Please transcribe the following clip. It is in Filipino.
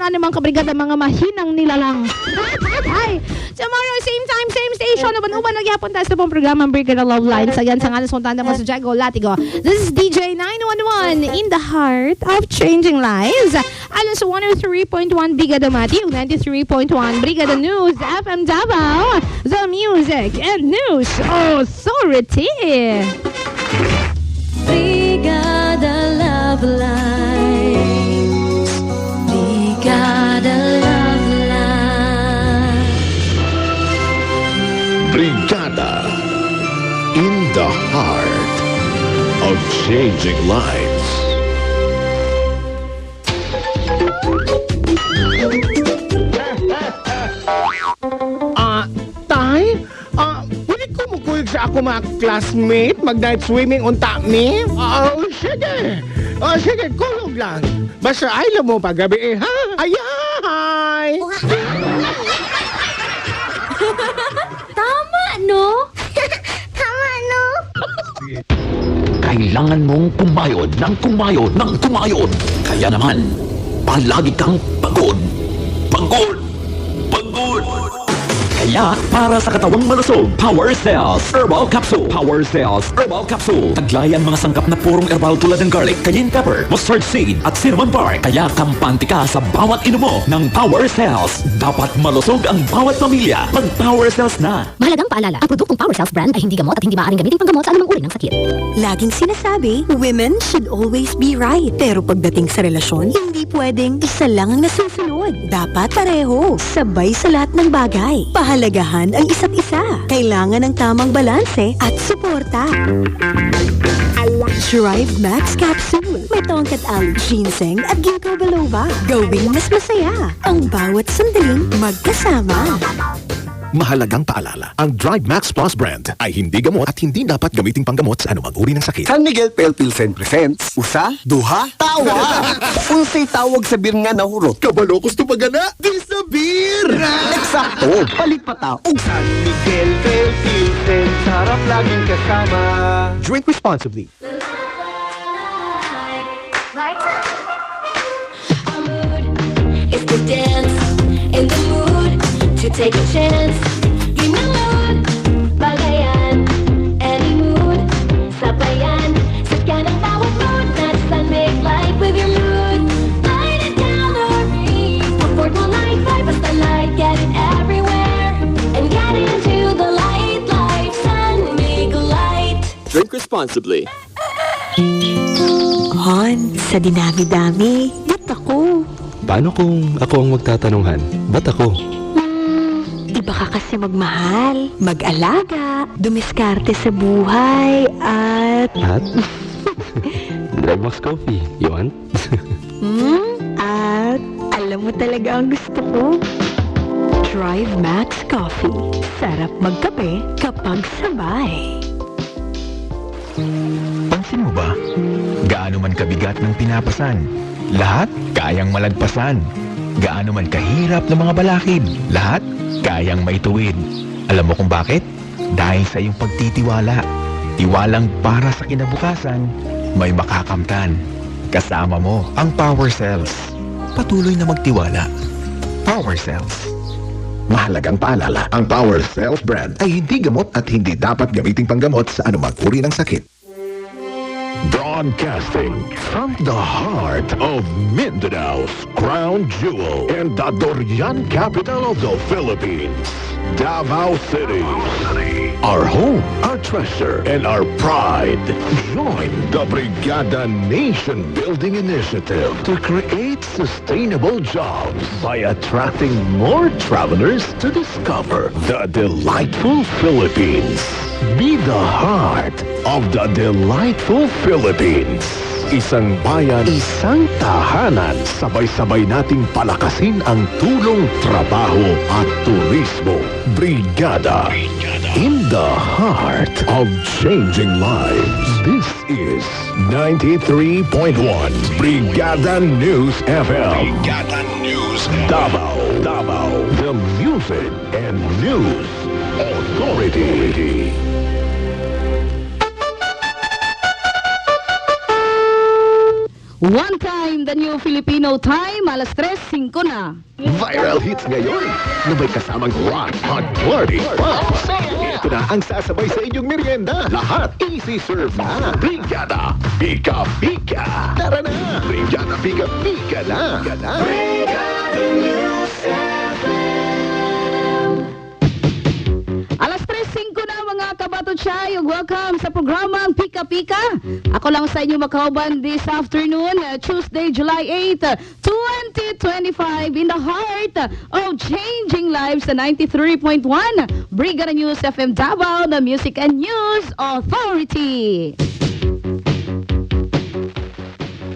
nga naman kabrigada mga mahinang nilalang. Hi! Tomorrow, same time, same station. Uban-uban, nagyapon tayo sa pong programa Brigada Love Lines. Ayan, sa nga nasuntan naman sa Jago Latigo. This is DJ 911 in the heart of changing lives. Alam sa 103.1 Brigada Mati, 93.1 Brigada News, FM Davao, the music and news authority. Brigada Love Lines. Brigada Love Lines. Brigada in the heart of changing lives. Tay? Pwede ko mukuyog sa ako mga classmate mag-night swimming unta mi? Sige. Sige, kulog lang. Basta ay mo paggabi ha? Ayay! Tama, no? Tama, no? Kailangan mong kumayod ng kumayod ng kumayod. Kaya naman, palagi kang pagod. Pagod! Pagod! Kaya, para sa katawang malusog, Power Cells Herbal Capsule. Power Cells Herbal Capsule. Taglay ang mga sangkap na purong herbal tulad ng garlic, cayenne pepper, mustard seed, at cinnamon bark. Kaya kampante ka sa bawat inumo ng Power Cells. Dapat malusog ang bawat pamilya. Mag-Power Cells na. Mahalagang paalala, ang produktong Power Cells brand ay hindi gamot at hindi maaaring gamitin panggamot sa anumang uri ng sakit. Laging sinasabi, women should always be right. Pero pagdating sa relasyon, hindi pwedeng isa lang ang nasusunod. Dapat pareho, sabay sa lahat ng bagay. Pahalagahan ang isa't isa. Kailangan ng tamang balanse at suporta. Drive Max Capsule. May tongkat aloe, ginseng at ginkgo biloba. Gawing mas masaya ang bawat sandaling magkasama. Mahalagang paalala, ang Drive Max Plus brand ay hindi gamot at hindi dapat gamiting panggamot sa anumang uri ng sakit. San Miguel Pale Pilsen presents Usa, Duha, Tawa. Unsay tawag sa beer nga nahurot? Kabalokos to pagana, di sa beer! Eksakto, palit pa ta. Og San Miguel Pale Pilsen, sarap laging kasama. Drink responsibly. Our mood is to dance in the mood to take a chance. Give me mood, bagayan, any mood, sabayan. Set ka ng bawat mood, that's the make life with your mood. Light it down or read, afford mo light vibe, basta light, get it everywhere. And get into the light life, San Miguel Light. drink responsibly. Hon, sa dinami-dami, ba't ako? Paano kung ako ang magtatanunghan? Ba't ako? Iba ka kasi magmahal, mag-alaga, dumiskarte sa buhay, at... At? Drive Max Coffee. You want? At alam mo talaga ang gusto ko. Drive Max Coffee. Sarap magkape kapag sabay. Pansin mo ba? Gaano man kabigat ng pinapasan, lahat kayang malagpasan. Gaano man kahirap ng mga balakid, lahat kayang maituwid. Alam mo kung bakit? Dahil sa iyong pagtitiwala. Tiwalang para sa kinabukasan, may makakamtan. Kasama mo ang Power Cells. Patuloy na magtiwala. Power Cells. Mahalagang paalala, ang Power Cells brand ay hindi gamot at hindi dapat gamiting panggamot sa anumang uri ng sakit. Broadcasting from the heart of Mindanao's crown jewel and the Dorian capital of the Philippines, Davao City. Our home, our treasure, and our pride. Join the Brigada Nation Building Initiative to create sustainable jobs by attracting more travelers to discover the delightful Philippines. Be the heart of the delightful Philippines. Isang bayan, isang tahanan. Sabay-sabay nating palakasin ang tulong, trabaho at turismo. Brigada. In the heart of changing lives. This is 93.1 Brigada News FM. Brigada News Davao. Davao. The music and news authority. One time, the new Filipino time, alas 3:05 na. Viral hits ngayon na may kasamang rock hot party. Ito na ang sasabay sa inyong merienda. Lahat easy serve na. Brigada Pika Pika. Tara na. Brigada Pika Pika na. Alas 3:05 na mga kabatutsyay. Welcome sa programang Pika Pika. Ako lang sa inyo makauban this afternoon, Tuesday, July 8, 2025, in the heart of changing lives sa 93.1 Brigada News FM Davao, the Music and News Authority.